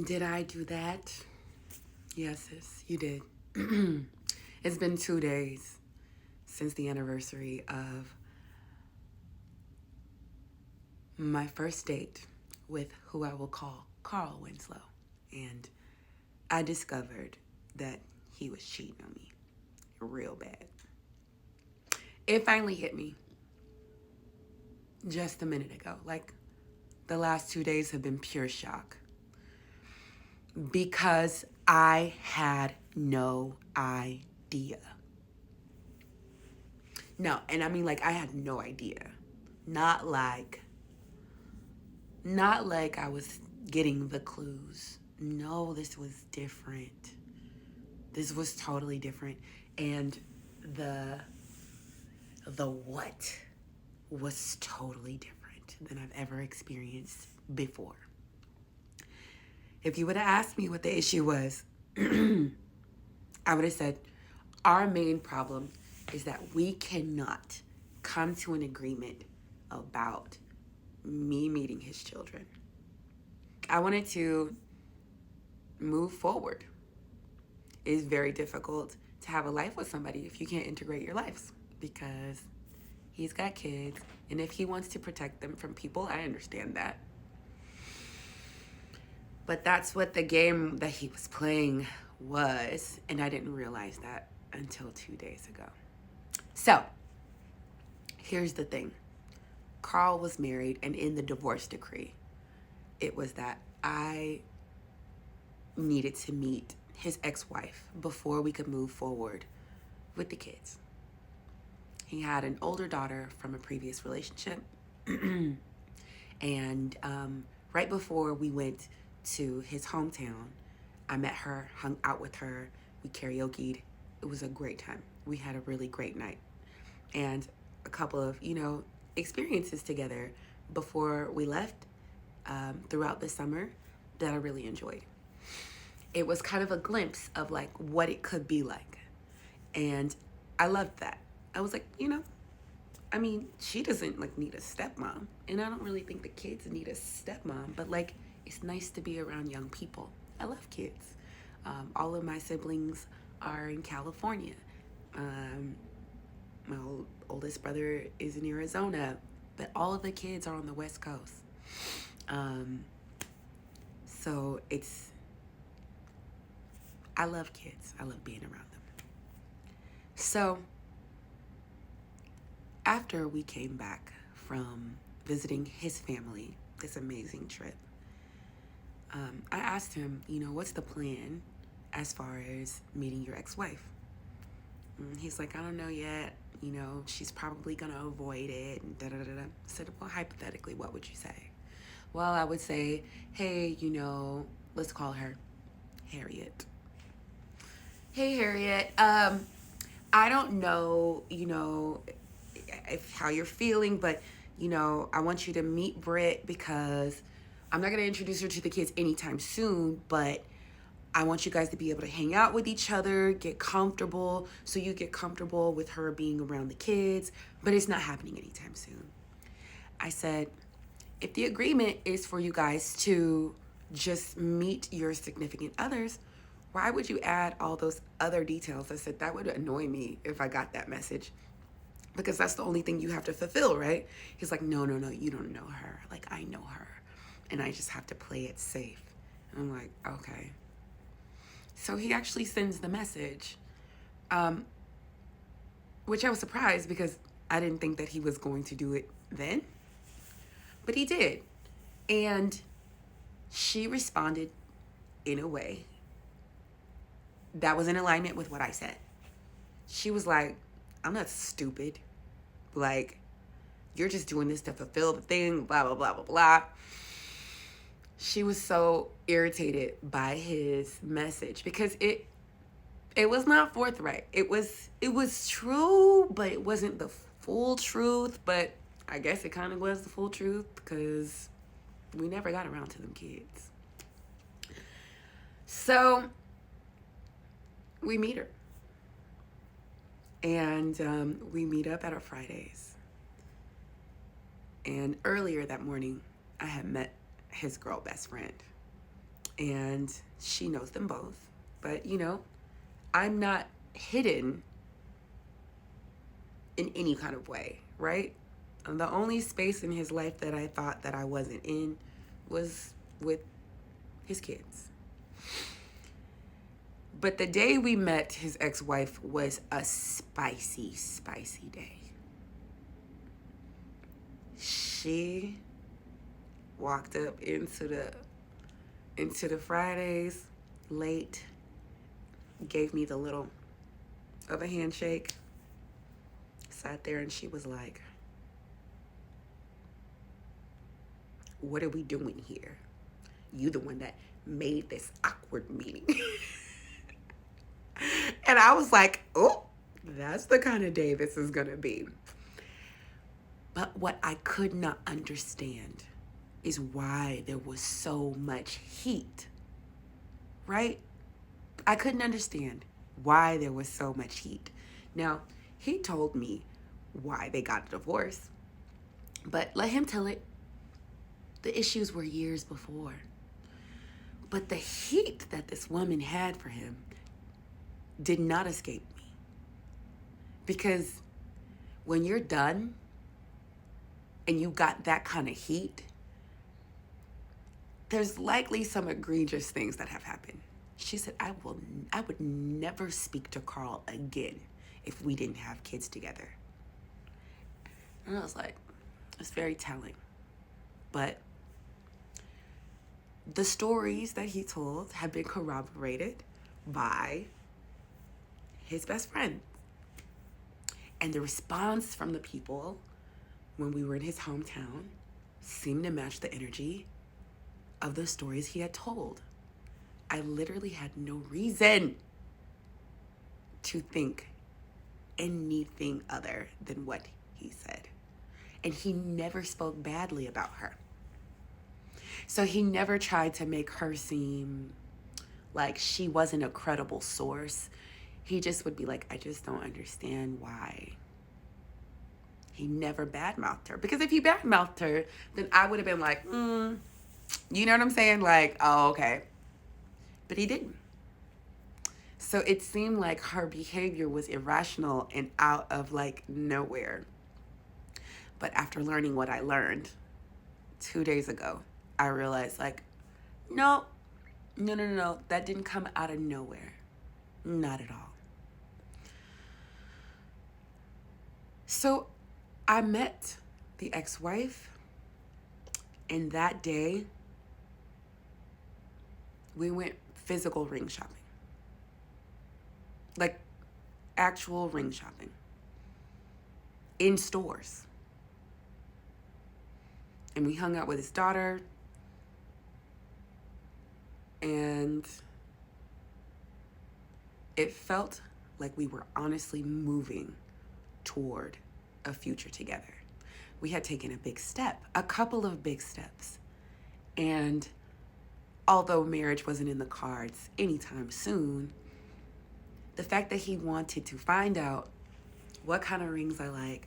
Did I do that? Yes, sis, you did. It's been 2 days since the anniversary of my first date with who I will call Carl Winslow. And I discovered that he was cheating on me real bad. It finally hit me just a minute ago. Like, the last 2 days have been pure shock because I had no idea. No, and I mean, like, I had no idea. Not like not like I was getting the clues. No, this was different. This was totally different. And the the what was totally different than I've ever experienced before. If you would have asked me what the issue was, I would have said our main problem is that we cannot come to an agreement about me meeting his children. I wanted to move forward. It is very difficult to have a life with somebody if you can't integrate your lives because he's got kids, and if he wants to protect them from people, I understand that. But that's what the game that he was playing was, and I didn't realize that until 2 days ago. So, here's the thing. Carl was married, and in the divorce decree, it was that I needed to meet his ex-wife before we could move forward with the kids. He had an older daughter from a previous relationship. And right before we went to his hometown, I met her, hung out with her, we karaoke'd. It was a great time. We had a really great night. And a couple of, experiences together before we left throughout the summer that I really enjoyed. It was kind of a glimpse of like what it could be like. And I loved that. I was like, I mean, she doesn't like need a stepmom, and I don't really think the kids need a stepmom, but like it's nice to be around young people. I love kids. All of my siblings are in California. My oldest brother is in Arizona, but all of the kids are on the West Coast. So I love kids. I love being around them. So after we came back from visiting his family, this amazing trip, I asked him, what's the plan as far as meeting your ex-wife? And he's like, I don't know yet. She's probably going to avoid it. And da-da-da-da. I said, well, hypothetically, what would you say? Well, I would say, hey, let's call her Harriet. Hey, Harriet. I don't know, how you're feeling, but, I want you to meet Britt because I'm not going to introduce her to the kids anytime soon, but I want you guys to be able to hang out with each other, get comfortable, so you get comfortable with her being around the kids, but it's not happening anytime soon. I said, if the agreement is for you guys to just meet your significant others, why would you add all those other details? I said, that would annoy me if I got that message because that's the only thing you have to fulfill, right? He's like, no, you don't know her. Like, I know her, and I just have to play it safe. And I'm like, okay. So he actually sends the message, which I was surprised because I didn't think that he was going to do it then, but he did. And she responded in a way that was in alignment with what I said. She was like, I'm not stupid. Like, you're just doing this to fulfill the thing, blah, blah, blah, blah, blah. She was so irritated by his message because it was not forthright. It was true, but it wasn't the full truth. But I guess it kind of was the full truth because we never got around to them kids. So we meet her. And we meet up at our Fridays. And earlier that morning, I had met his girl best friend. and she knows them both. But, I'm not hidden in any kind of way, right? And the only space in his life that I thought that I wasn't in was with his kids. But the day we met his ex-wife was a spicy, spicy day. She walked up into the Fridays late, gave me the little of a handshake, sat there, and she was like, "What are we doing here? You the one that made this awkward meeting." And I was like, "Oh, that's the kind of day this is gonna be." But what I could not understand is why there was so much heat, right? I couldn't understand why there was so much heat. Now, he told me why they got a divorce, but let him tell it. The issues were years before. But the heat that this woman had for him did not escape me. Because when you're done and you got that kind of heat, there's likely some egregious things that have happened. She said, I would never speak to Carl again if we didn't have kids together. And I was like, it's very telling. But the stories that he told have been corroborated by his best friend. And the response from the people when we were in his hometown seemed to match the energy of the stories he had told. I literally had no reason to think anything other than what he said. And he never spoke badly about her. So he never tried to make her seem like she wasn't a credible source. He just would be like, I just don't understand why. He never badmouthed her. Because if he badmouthed her, then I would have been like, you know what I'm saying? Like, oh, okay. But he didn't. So it seemed like her behavior was irrational and out of like nowhere. But after learning what I learned 2 days ago, I realized like, no, that didn't come out of nowhere. Not at all. So I met the ex-wife, and that day we went physical ring shopping. Like actual ring shopping. In stores. And we hung out with his daughter. And it felt like we were honestly moving toward a future together. We had taken a big step, a couple of big steps. And although marriage wasn't in the cards anytime soon, the fact that he wanted to find out what kind of rings I like,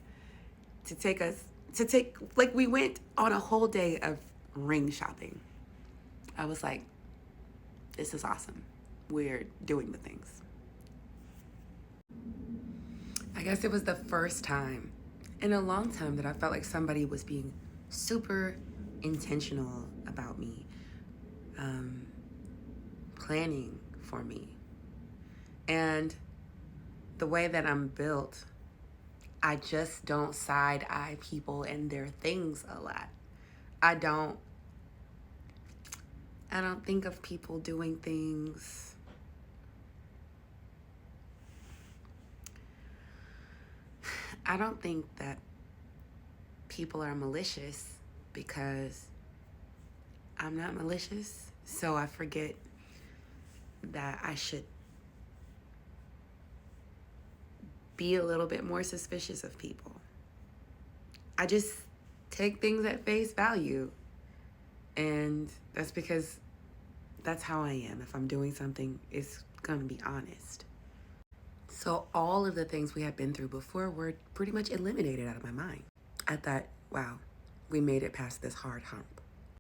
like we went on a whole day of ring shopping. I was like, this is awesome. We're doing the things. I guess it was the first time in a long time that I felt like somebody was being super intentional about me, planning for me. And the way that I'm built, I just don't side-eye people and their things a lot. I don't think of people doing things I don't think that people are malicious because I'm not malicious. So I forget that I should be a little bit more suspicious of people. I just take things at face value. And that's because that's how I am. If I'm doing something, it's going to be honest. So all of the things we had been through before were pretty much eliminated out of my mind. I thought, wow, we made it past this hard hump.